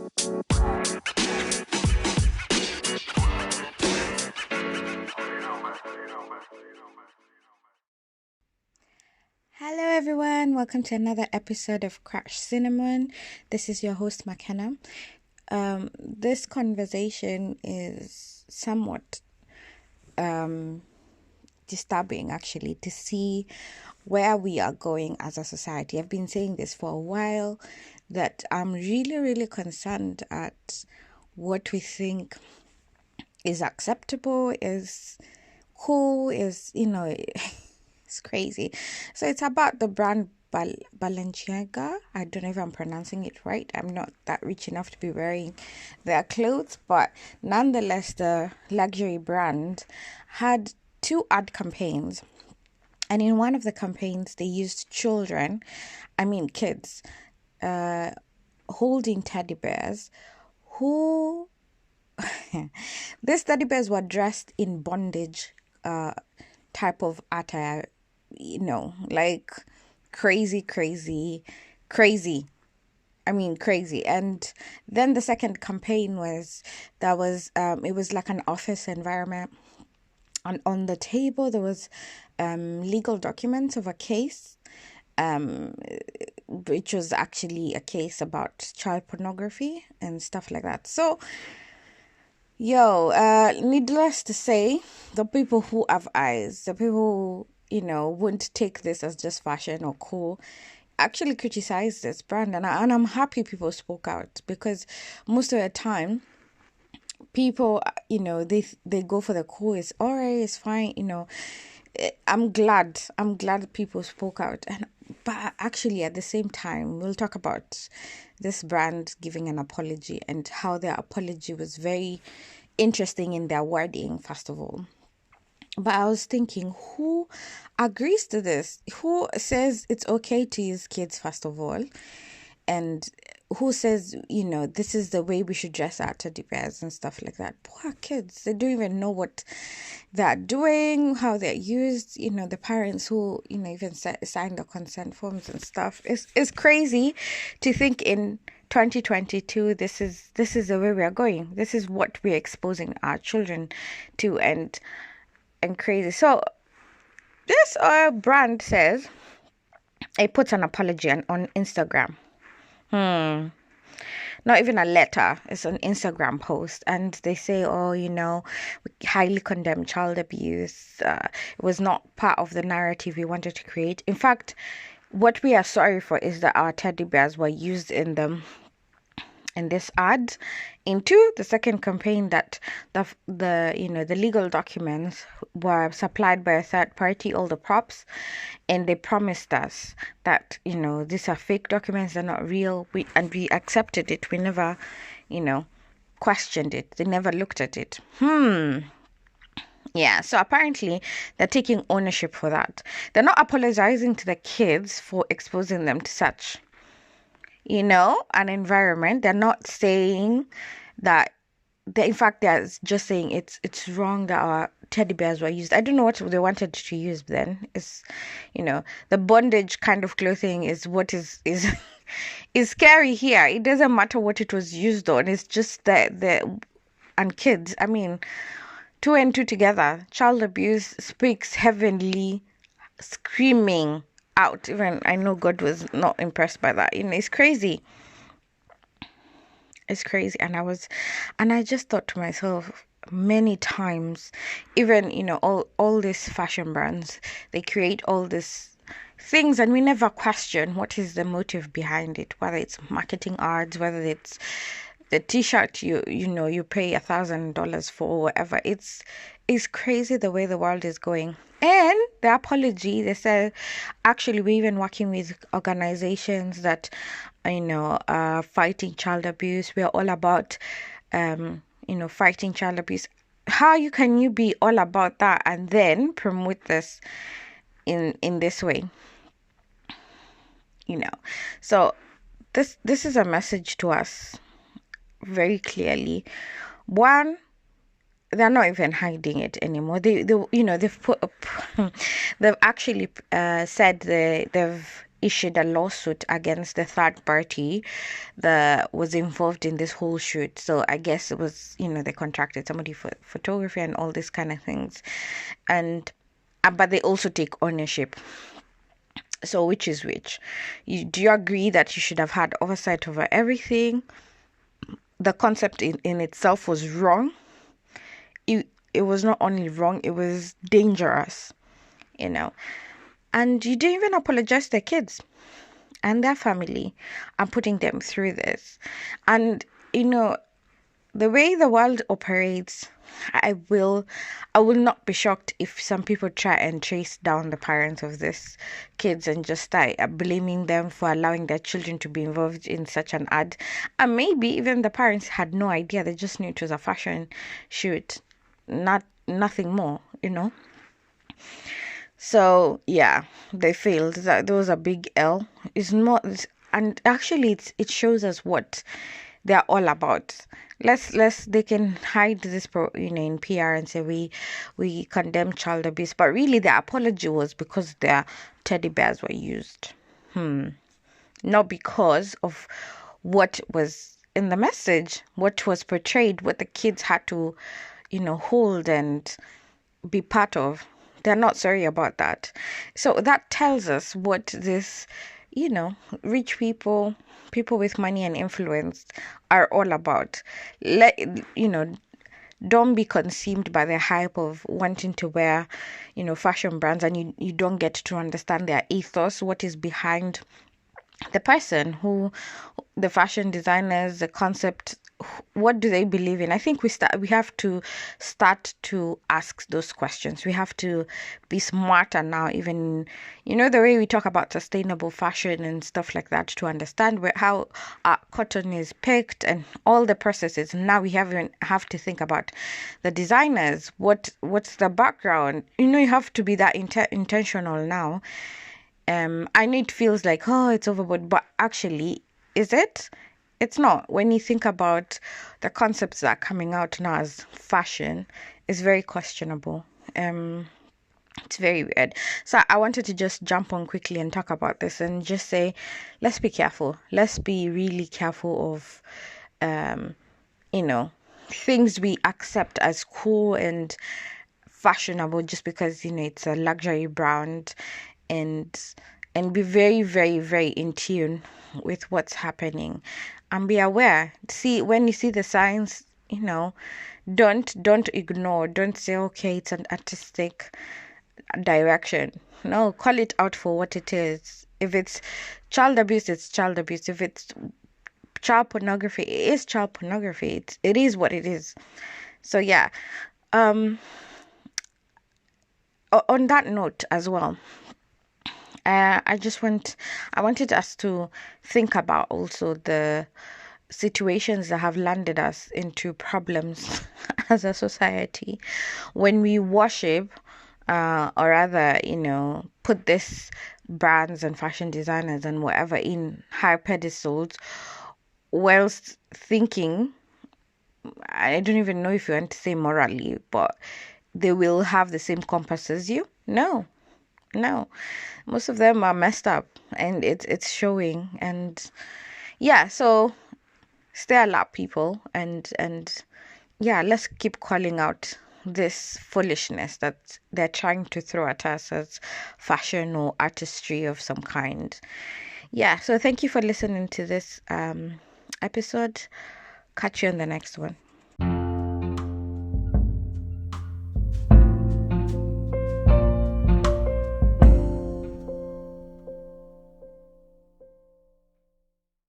Hello, everyone. Welcome to another episode of Crash Cinnamon. This is your host, McKenna. This conversation is somewhat disturbing, actually, to see where we are going as a society. I've been saying this for a while, that I'm really, really concerned at what we think is acceptable, is cool, is, it's crazy. So it's about the brand Balenciaga. I don't know if I'm pronouncing it right. I'm not that rich enough to be wearing their clothes, but nonetheless, the luxury brand had 2 ad campaigns. And in one of the campaigns, they used kids, holding teddy bears who these teddy bears were dressed in bondage type of attire, like crazy. Crazy. And then the second campaign it was like an office environment. And on the table, there was legal documents of a case, which was actually a case about child pornography and stuff like that. So, needless to say, the people who have eyes, the people who, wouldn't take this as just fashion or cool, actually criticize this brand. And I'm happy people spoke out, because most of the time, people, they go for the cool. It's all right, it's fine. I'm glad people spoke out. But actually, at the same time, we'll talk about this brand giving an apology and how their apology was very interesting in their wording, first of all. But I was thinking, who agrees to this? Who says it's okay to use kids, first of all? And who says, this is the way we should dress our teddy bears and stuff like that? Poor kids. They don't even know what they're doing, how they're used. The parents who, even sign the consent forms and stuff. It's crazy to think in 2022, this is the way we are going. This is what we're exposing our children to, and crazy. So this brand says, it puts an apology on Instagram. Not even a letter. It's an Instagram post. And they say, we highly condemn child abuse. It was not part of the narrative we wanted to create. In fact, what we are sorry for is that our teddy bears were used in this ad. Into the second campaign, that the legal documents were supplied by a third party, all the props, and they promised us that these are fake documents, they're not real. We accepted it. We never questioned it. They never looked at it. Yeah, so apparently they're taking ownership for that. They're not apologizing to the kids for exposing them to such an environment. They're not saying that. In fact, they're just saying it's wrong that our teddy bears were used. I don't know what they wanted to use then. It's, the bondage kind of clothing is what is is scary here. It doesn't matter what it was used on. It's just and kids. 2 and 2 together. Child abuse speaks heavenly, screaming out. Even I know God was not impressed by that. It's crazy. It's crazy. And I just thought to myself many times, even all these fashion brands, they create all these things and we never question what is the motive behind it, whether it's marketing ads, whether it's the t-shirt you pay $1,000 for, whatever. It's crazy the way the world is going. And the apology, they said, actually, we're even working with organizations that are fighting child abuse. We are all about fighting child abuse. How can you be all about that and then promote this in this way? So this is a message to us very clearly. One, they're not even hiding it anymore. They've actually said they've issued a lawsuit against the third party that was involved in this whole shoot. So I guess it was, they contracted somebody for photography and all these kind of things. And but they also take ownership. So which is which? Do you agree that you should have had oversight over everything? The concept in itself was wrong. It was not only wrong, it was dangerous, And you didn't even apologize to the kids and their family and putting them through this. And, the way the world operates, I will not be shocked if some people try and trace down the parents of these kids and just start blaming them for allowing their children to be involved in such an ad. And maybe even the parents had no idea. They just knew it was a fashion shoot, nothing more, So yeah, they failed. That was a big L. It's not, and actually, it shows us what they're all about. They can hide this in PR and say we condemn child abuse, but really the apology was because their teddy bears were used, not because of what was in the message, what was portrayed, what the kids had to, hold and be part of. They're not sorry about that. So that tells us what this, rich people with money and influence are all about. Don't be consumed by the hype of wanting to wear, fashion brands, and you don't get to understand their ethos, what is behind the person, the fashion designers, the concept, what do they believe in? I think we have to start to ask those questions. We have to be smarter now, even the way we talk about sustainable fashion and stuff like that, to understand how cotton is picked and all the processes. Now we have to think about the designers. What's the background? You have to be that intentional now. I know it feels like, oh, it's overboard, but actually, is it? It's not. When you think about the concepts that are coming out now as fashion, it's very questionable. It's very weird. So I wanted to just jump on quickly and talk about this and just say, let's be careful. Let's be really careful of, things we accept as cool and fashionable just because, it's a luxury brand. And be very, very, very in tune with what's happening and be aware. See, when you see the signs, don't ignore. Don't say, okay, it's an artistic direction. No, call it out for what it is. If it's child abuse, it's child abuse. If it's child pornography, it is child pornography. It is what it is. So yeah. On that note as well, I wanted us to think about also the situations that have landed us into problems as a society when we worship, or rather, put this brands and fashion designers and whatever in high pedestals, whilst thinking, I don't even know if you want to say morally, but they will have the same compass as you. No, most of them are messed up, and it's showing. And yeah, so stay alert, people, and yeah, let's keep calling out this foolishness that they're trying to throw at us as fashion or artistry of some kind. Yeah, so thank you for listening to this episode. Catch you in the next one.